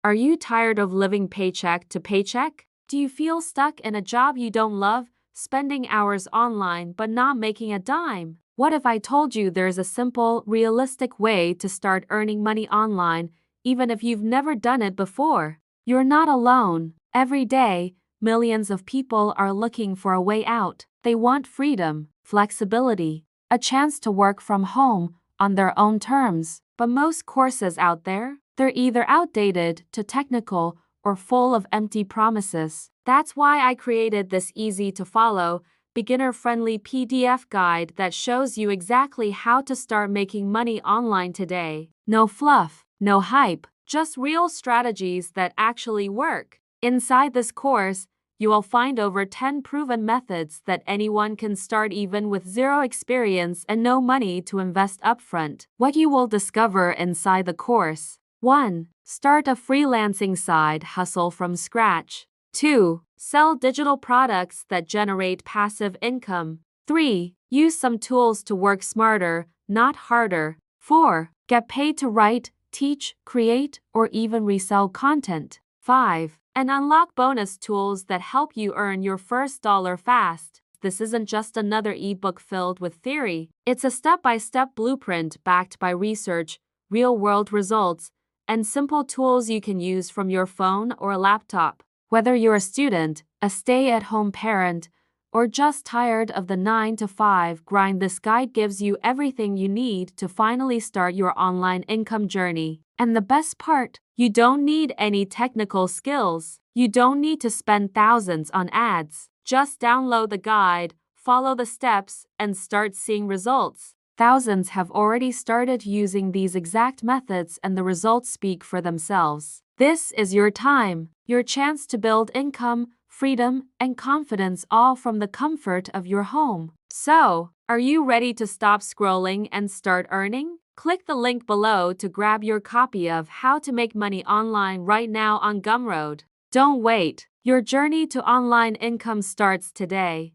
Are you tired of living paycheck to paycheck? Do you feel stuck in a job you don't love, spending hours online but not making a dime? What if I told you there's a simple, realistic way to start earning money online, even if you've never done it before? You're not alone. Every day, millions of people are looking for a way out. They want freedom, flexibility, a chance to work from home on their own terms. But most courses out there, they're either outdated, too technical, or full of empty promises. That's why I created this easy-to-follow, beginner-friendly PDF guide that shows you exactly how to start making money online today. No fluff, no hype, just real strategies that actually work. Inside this course, you will find over 10 proven methods that anyone can start even with zero experience and no money to invest upfront. What you will discover inside the course: 1. Start a freelancing side hustle from scratch. 2. Sell digital products that generate passive income. 3. Use some tools to work smarter, not harder. 4. Get paid to write, teach, create, or even resell content. 5. And unlock bonus tools that help you earn your first dollar fast. This isn't just another ebook filled with theory. It's a step-by-step blueprint backed by research, real-world results, and simple tools you can use from your phone or laptop. Whether you're a student, a stay-at-home parent, or just tired of the 9-to-5 grind, this guide gives you everything you need to finally start your online income journey. And the best part, you don't need any technical skills. You don't need to spend thousands on ads. Just download the guide, follow the steps, and start seeing results. Thousands have already started using these exact methods and the results speak for themselves. This is your time, your chance to build income, freedom, and confidence all from the comfort of your home. So, are you ready to stop scrolling and start earning? Click the link below to grab your copy of How to Make Money Online right now on Gumroad. Don't wait. Your journey to online income starts today.